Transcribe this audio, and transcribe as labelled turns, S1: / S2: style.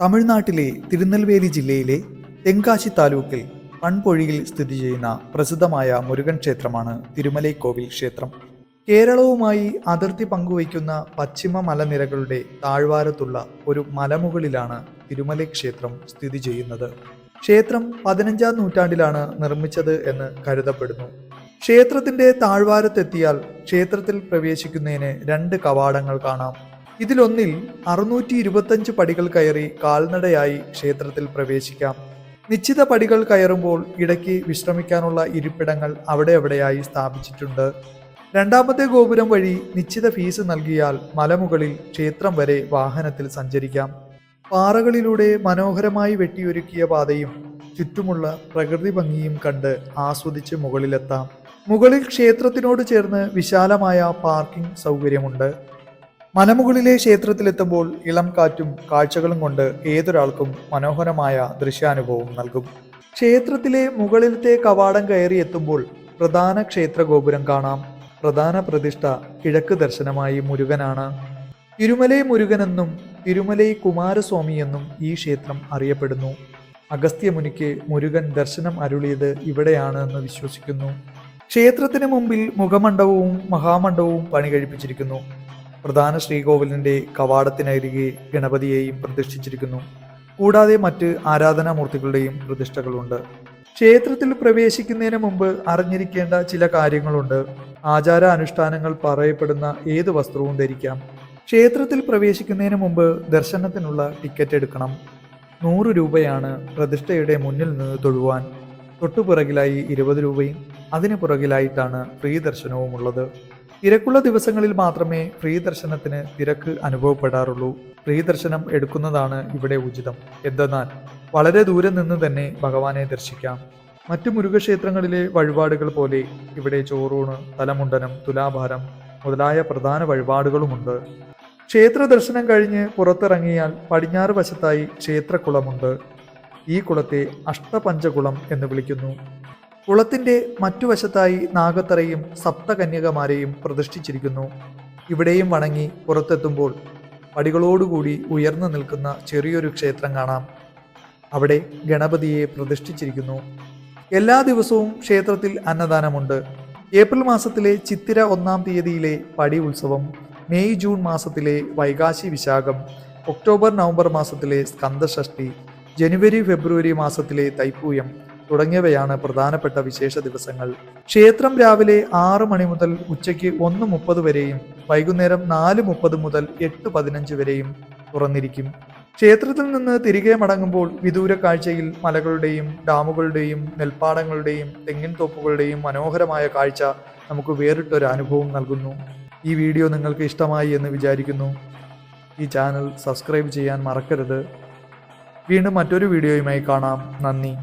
S1: തമിഴ്നാട്ടിലെ തിരുനെൽവേലി ജില്ലയിലെ തെങ്കാശി താലൂക്കിൽ പൺപൊഴിയിൽ സ്ഥിതി ചെയ്യുന്ന പ്രസിദ്ധമായ മുരുകൻ ക്ഷേത്രമാണ് തിരുമലൈക്കോവിൽ ക്ഷേത്രം. കേരളവുമായി അതിർത്തി പങ്കുവയ്ക്കുന്ന പശ്ചിമ മലനിരകളുടെ താഴ്വാരത്തുള്ള ഒരു മലമുകളിലാണ് തിരുമലൈ ക്ഷേത്രം സ്ഥിതി ചെയ്യുന്നത്. ക്ഷേത്രം 15-ാം നൂറ്റാണ്ടിലാണ് നിർമ്മിച്ചത് എന്ന് കരുതപ്പെടുന്നു. ക്ഷേത്രത്തിന്റെ താഴ്വാരത്തെത്തിയാൽ ക്ഷേത്രത്തിൽ പ്രവേശിക്കുന്നതിന് 2 കവാടങ്ങൾ കാണാം. ഇതിലൊന്നിൽ 625 പടികൾ കയറി കാൽനടയായി ക്ഷേത്രത്തിൽ പ്രവേശിക്കാം. നിശ്ചിത പടികൾ കയറുമ്പോൾ ഇടയ്ക്ക് വിശ്രമിക്കാനുള്ള ഇരിപ്പിടങ്ങൾ അവിടെയായി സ്ഥാപിച്ചിട്ടുണ്ട്. 2ാമത്തെ ഗോപുരം വഴി നിശ്ചിത ഫീസ് നൽകിയാൽ മലമുകളിൽ ക്ഷേത്രം വരെ വാഹനത്തിൽ സഞ്ചരിക്കാം. പാറകളിലൂടെ മനോഹരമായി വെട്ടിയൊരുക്കിയ പാതയും ചുറ്റുമുള്ള പ്രകൃതി ഭംഗിയും കണ്ട് ആസ്വദിച്ച് മുകളിലെത്താം. മുകളിൽ ക്ഷേത്രത്തിനോട് ചേർന്ന് വിശാലമായ പാർക്കിംഗ് സൗകര്യമുണ്ട്. മലമുകളിലെ ക്ഷേത്രത്തിലെത്തുമ്പോൾ ഇളം കാറ്റും കാഴ്ചകളും കൊണ്ട് ഏതൊരാൾക്കും മനോഹരമായ ദൃശ്യാനുഭവം നൽകും. ക്ഷേത്രത്തിലെ മുകളിലത്തെ കവാടം കയറി എത്തുമ്പോൾ പ്രധാന ക്ഷേത്ര ഗോപുരം കാണാം. പ്രധാന പ്രതിഷ്ഠ കിഴക്ക് ദർശനമായി മുരുകനാണ്. തിരുമലൈ മുരുകനെന്നും തിരുമലൈ കുമാരസ്വാമി എന്നും ഈ ക്ഷേത്രം അറിയപ്പെടുന്നു. അഗസ്ത്യമുനിക്ക് മുരുകൻ ദർശനം അരുളിയത് ഇവിടെയാണ് എന്ന് വിശ്വസിക്കുന്നു. ക്ഷേത്രത്തിന് മുമ്പിൽ മുഖമണ്ഡപവും മഹാമണ്ഡപവും പണി കഴിപ്പിച്ചിരിക്കുന്നു. പ്രധാന ശ്രീകോവിലിന്റെ കവാടത്തിനരികെ ഗണപതിയെയും പ്രതിഷ്ഠിച്ചിരിക്കുന്നു. കൂടാതെ മറ്റ് ആരാധനാമൂർത്തികളുടെയും പ്രതിഷ്ഠകളുണ്ട്. ക്ഷേത്രത്തിൽ പ്രവേശിക്കുന്നതിന് മുമ്പ് അറിഞ്ഞിരിക്കേണ്ട ചില കാര്യങ്ങളുണ്ട്. ആചാര അനുഷ്ഠാനങ്ങൾ പറയപ്പെടുന്ന ഏത് വസ്ത്രവും ധരിക്കാം. ക്ഷേത്രത്തിൽ പ്രവേശിക്കുന്നതിന് മുമ്പ് ദർശനത്തിനുള്ള ടിക്കറ്റ് എടുക്കണം. 100 രൂപയാണ് പ്രതിഷ്ഠയുടെ മുന്നിൽ നിന്ന് തൊഴുവാൻ. തൊട്ടുപിറകിലായി 20 രൂപയും അതിന് പുറകിലായിട്ടാണ് ഫ്രീ ദർശനവും ഉള്ളത്. തിരക്കുള്ള ദിവസങ്ങളിൽ മാത്രമേ ഫ്രീ ദർശനത്തിന് തിരക്ക് അനുഭവപ്പെടാറുള്ളൂ. ഫ്രീ ദർശനം എടുക്കുന്നതാണ് ഇവിടെ ഉചിതം. എന്തെന്നാൽ വളരെ ദൂരെ നിന്ന് തന്നെ ഭഗവാനെ ദർശിക്കാം. മറ്റു മുരുകക്ഷേത്രങ്ങളിലെ വഴിപാടുകൾ പോലെ ഇവിടെ ചോറൂണ്, തലമുണ്ടനം, തുലാഭാരം മുതലായ പ്രധാന വഴിപാടുകളുമുണ്ട്. ക്ഷേത്ര ദർശനം കഴിഞ്ഞ് പുറത്തിറങ്ങിയാൽ പടിഞ്ഞാറ് വശത്തായി ക്ഷേത്രക്കുളമുണ്ട്. ഈ കുളത്തെ അഷ്ടപഞ്ചകുളം എന്ന് വിളിക്കുന്നു. കുളത്തിന്റെ മറ്റു വശത്തായി നാഗത്തറയും സപ്തകന്യകമാരെയും പ്രതിഷ്ഠിച്ചിരിക്കുന്നു. ഇവിടെയും വണങ്ങി പുറത്തെത്തുമ്പോൾ പടികളോടുകൂടി ഉയർന്നു നിൽക്കുന്ന ചെറിയൊരു ക്ഷേത്രം കാണാം. അവിടെ ഗണപതിയെ പ്രതിഷ്ഠിച്ചിരിക്കുന്നു. എല്ലാ ദിവസവും ക്ഷേത്രത്തിൽ അന്നദാനമുണ്ട്. ഏപ്രിൽ മാസത്തിലെ ചിത്തിര 1-ാം തീയതിയിലെ പടി ഉത്സവം, മെയ് ജൂൺ മാസത്തിലെ വൈകാശി വിശാഖം, ഒക്ടോബർ നവംബർ മാസത്തിലെ സ്കന്ദഷഷ്ഠി, ജനുവരി ഫെബ്രുവരി മാസത്തിലെ തൈപ്പൂയം തുടങ്ങിയവയാണ് പ്രധാനപ്പെട്ട വിശേഷ ദിവസങ്ങൾ. ക്ഷേത്രം രാവിലെ 6 മണി മുതൽ ഉച്ചയ്ക്ക് 1:30 വരെയും വൈകുന്നേരം 4:30 മുതൽ 8:15 വരെയും തുറന്നിരിക്കും. ക്ഷേത്രത്തിൽ നിന്ന് തിരികെ മടങ്ങുമ്പോൾ വിദൂര കാഴ്ചയിൽ മലകളുടെയും ഡാമുകളുടെയും നെൽപ്പാടങ്ങളുടെയും തെങ്ങിൻ തോപ്പുകളുടെയും മനോഹരമായ കാഴ്ച നമുക്ക് വേറിട്ടൊരു അനുഭവം നൽകുന്നു. ഈ വീഡിയോ നിങ്ങൾക്ക് ഇഷ്ടമായി എന്ന് വിചാരിക്കുന്നു. ഈ ചാനൽ സബ്സ്ക്രൈബ് ചെയ്യാൻ മറക്കരുത്. വീണ്ടും മറ്റൊരു വീഡിയോയുമായി കാണാം. നന്ദി.